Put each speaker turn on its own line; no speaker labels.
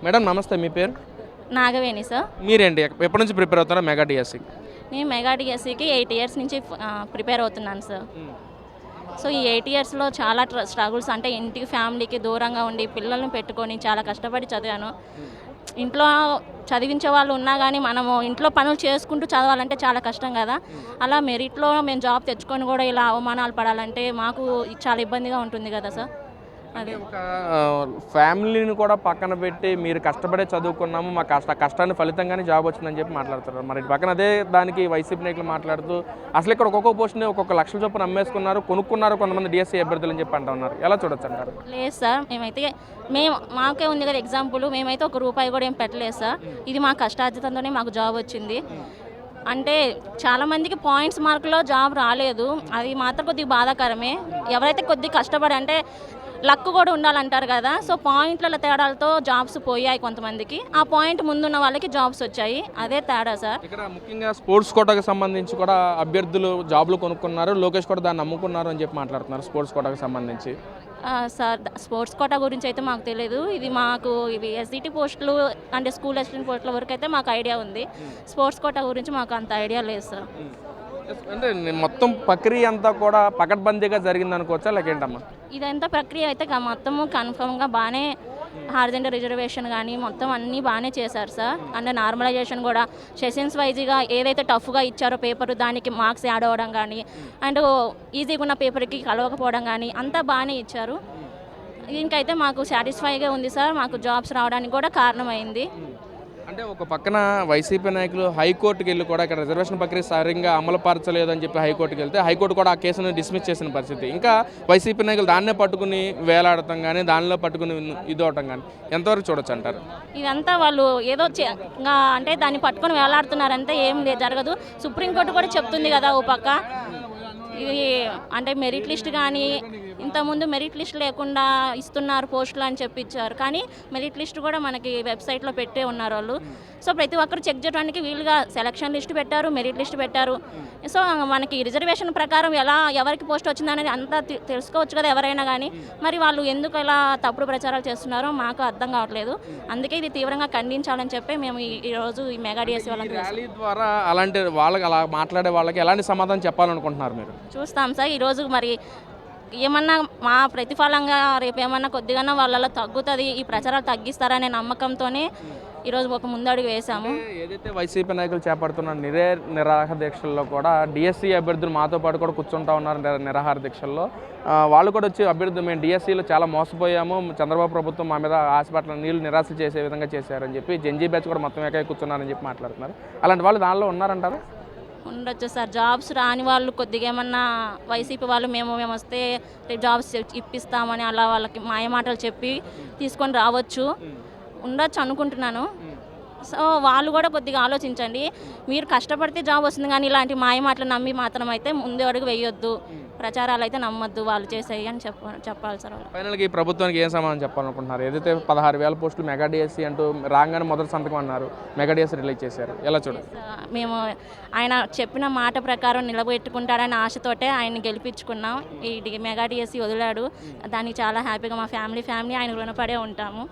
Madam నమస్తే, మీ పేరు?
Nagaveni sir.
మీరేంటి ఎప్పటి నుంచి ప్రిపేర్ అవుతారా మెగా డిఎస్సి?
నేను మెగా డిఎస్సికి 8 ఇయర్స్ నుంచి ప్రిపేర్ అవుతున్నాను సార్. సో ఈ 8 ఇయర్స్లో చాలా స్ట్రగుల్స్, అంటే ఇంటికి ఫ్యామిలీకి దూరంగా ఉండి పిల్లల్ని పెట్టుకొని చాలా కష్టపడి చదివాను. ఇంట్లో చదివించే వాళ్ళు ఉన్నా కానీ మనము ఇంట్లో పనులు చేసుకుంటూ చదవాలంటే చాలా కష్టం కదా. అలా మెరిట్లో మేము జాబ్ తెచ్చుకొని కూడా ఇలా అవమానాలు పడాలంటే మాకు చాలా ఇబ్బందిగా ఉంటుంది కదా సార్.
అంటే ఒక ఫ్యామిలీని కూడా పక్కన పెట్టి మీరు కష్టపడే చదువుకున్నాము, మా కష్టాన్ని ఫలితంగానే జాబ్ వచ్చిందని చెప్పి మాట్లాడుతున్నారు. మరి ఇటు పక్కన అదే దానికి వైసీపీ నాయకులు మాట్లాడుతూ అసలు ఇక్కడ ఒక్కొక్క పోస్ట్ని ఒక్కొక్క లక్షల చొప్పున అమ్మేసుకున్నారు, కొనుక్కున్నారు కొంతమంది డిఎస్సీ అభ్యర్థులు అని చెప్పి అంటున్నారు. ఎలా చూడొచ్చు అంటారు?
లేదు సార్, మాకే ఉంది కదా ఎగ్జాంపుల్. మేమైతే ఒక రూపాయి కూడా ఏం పెట్టలేదు సార్. ఇది మా కష్టార్జితంతోనే మాకు జాబ్ వచ్చింది. అంటే చాలామందికి పాయింట్స్ మార్కులో జాబ్ రాలేదు, అది మాత్రం కొద్దిగా బాధాకరమే. ఎవరైతే కొద్దిగా కష్టపడి, అంటే లక్ కూడా ఉండాలంటారు కదా. సో పాయింట్ల తేడాలతో జాబ్స్ పోయాయి కొంతమందికి, ఆ పాయింట్ ముందున్న వాళ్ళకి జాబ్స్ వచ్చాయి, అదే తేడా సార్.
ఇక్కడ ముఖ్యంగా స్పోర్ట్స్ కోటాకి సంబంధించి కూడా అభ్యర్థులు జాబ్లు కొనుక్కున్నారు, లోకేష్ కూడా దాన్ని అమ్ముకున్నారు అని చెప్పి మాట్లాడుతున్నారు స్పోర్ట్స్ కోటాకి సంబంధించి.
సార్ స్పోర్ట్స్ కోటా గురించి అయితే మాకు తెలియదు. ఇవి ఎస్డిటి పోస్టులు అంటే స్కూల్ అసిస్టెంట్ పోస్టుల వరకు అయితే మాకు ఐడియా ఉంది. స్పోర్ట్స్ కోటా గురించి మాకు అంత ఐడియా లేదు సార్.
అంటే మొత్తం ప్రక్రియ అంతా కూడా పకడ్బందీగా జరిగింది అనుకోవచ్చా, లేకేంటమ్మా?
ఇదంతా ప్రక్రియ అయితే మొత్తము కన్ఫర్మ్గా బాగానే, హార్జెండర్ రిజర్వేషన్ కానీ మొత్తం అన్నీ బాగానే చేశారు సార్. అంటే నార్మలైజేషన్ కూడా సెషన్స్ వైజ్గా ఏదైతే టఫ్గా ఇచ్చారో పేపర్, దానికి మార్క్స్ యాడ్ అవ్వడం కానీ, అండ్ ఈజీగా ఉన్న పేపర్కి కలవకపోవడం కానీ అంతా బాగానే ఇచ్చారు. దీనికైతే మాకు సాటిస్ఫైగా ఉంది సార్. మాకు జాబ్స్ రావడానికి కూడా కారణమైంది.
అంటే ఒక పక్కన వైసీపీ నాయకులు హైకోర్టుకి వెళ్ళి కూడా ఇక్కడ రిజర్వేషన్ ప్రక్రియ సరిగ్గా అమలు పరచలేదు అని చెప్పి హైకోర్టుకి వెళ్తే హైకోర్టు కూడా ఆ కేసును డిస్మిస్ చేసిన పరిస్థితి. ఇంకా వైసీపీ నాయకులు దాన్నే పట్టుకుని వేలాడటం కానీ, దానిలో పట్టుకుని ఇది అవటం కానీ ఎంతవరకు చూడొచ్చు అంటారు?
ఇదంతా వాళ్ళు ఏదో అంటే దాన్ని పట్టుకొని వేలాడుతున్నారంటే ఏం జరగదు. సుప్రీంకోర్టు కూడా చెప్తుంది కదా ఓ పక్క. ఇది అంటే మెరిట్ లిస్ట్ కానీ, ఇంతకుముందు మెరిట్ లిస్ట్ లేకుండా ఇస్తున్నారు పోస్టులు అని చెప్పి ఇచ్చారు, కానీ మెరిట్ లిస్ట్ కూడా మనకి వెబ్సైట్లో పెట్టే ఉన్నారు వాళ్ళు. సో ప్రతి ఒక్కరు చెక్ చేయడానికి వీలుగా సెలక్షన్ లిస్ట్ పెట్టారు, మెరిట్ లిస్ట్ పెట్టారు. సో మనకి రిజర్వేషన్ ప్రకారం ఎవరికి పోస్ట్ వచ్చిందనేది అంతా తెలుసుకోవచ్చు కదా ఎవరైనా కానీ. మరి వాళ్ళు ఎందుకు ఇలా తప్పుడు ప్రచారాలు చేస్తున్నారో మాకు అర్థం కావట్లేదు. అందుకే ఇది తీవ్రంగా ఖండించాలని చెప్పి మేము ఈరోజు ఈ మెగా డిఎస్సీ
ర్యాలీ ద్వారా అలాంటి వాళ్ళకి, అలా మాట్లాడే వాళ్ళకి ఎలాంటి సమాధానం చెప్పాలనుకుంటున్నారు మీరు?
చూస్తాం సార్. ఈరోజు మరి ఏమన్నా మా ప్రతిఫలంగా రేపు ఏమన్నా కొద్దిగా వాళ్ళలో తగ్గుతుంది, ఈ ప్రచారాలు తగ్గిస్తారనే నమ్మకంతోనే ఈరోజు ఒక ముందడుగు వేశాము.
ఏదైతే వైసీపీ నాయకులు చేపడుతున్న నిరాహార దీక్షల్లో కూడా డిఎస్సీ అభ్యర్థులు మాతో పాటు కూడా కూర్చుంటా ఉన్నారు నిరాహార దీక్షల్లో. వాళ్ళు కూడా వచ్చి అభ్యర్థులు మేము డిఎస్సీలో చాలా మోసపోయాము, చంద్రబాబు ప్రభుత్వం మా మీద హాస్పిటల్ నీళ్లు నిరాశ చేసే విధంగా చేశారని చెప్పి జెన్జీ బ్యాచ్ కూడా మొత్తం ఏకై కూర్చున్నారని చెప్పి మాట్లాడుతున్నారు. అలాంటి వాళ్ళు దానిలో ఉన్నారంటారు?
ఉండొచ్చు సార్. జాబ్స్ రాని వాళ్ళు కొద్దిగా ఏమన్నా వైసీపీ వాళ్ళు మేము వస్తే జాబ్స్ ఇప్పిస్తామని అలా వాళ్ళకి మాయమాటలు చెప్పి తీసుకొని రావచ్చు, ఉండొచ్చు అనుకుంటున్నాను. సో వాళ్ళు కూడా కొద్దిగా ఆలోచించండి. మీరు కష్టపడితే జాబ్ వస్తుంది, కానీ ఇలాంటి మాయమాటలు నమ్మి మాత్రం అయితే ముందు అడుగు వేయొద్దు, ప్రచారాలు అయితే నమ్మొద్దు వాళ్ళు చేసాయి అని చెప్పాలి సార్.
ఫైనల్గా ఈ ప్రభుత్వానికి ఏం సమాధానం చెప్పాలనుకుంటున్నారు? ఏదైతే 16,000 పోస్టులు మెగా డిఎస్సీ అంటూ రాగానే మొదటి సంతకం అన్నారు, మెగా డిఎస్సీ రిలీజ్ చేశారు, ఎలా చూడండి?
మేము ఆయన చెప్పిన మాట ప్రకారం నిలబెట్టుకుంటారని ఆశతోటే ఆయన గెలిపించుకున్నాం. ఈ మెగా డిఎస్సీ వదిలాడు, దానికి చాలా హ్యాపీగా మా ఫ్యామిలీ ఆయన రుణపడే ఉంటాము.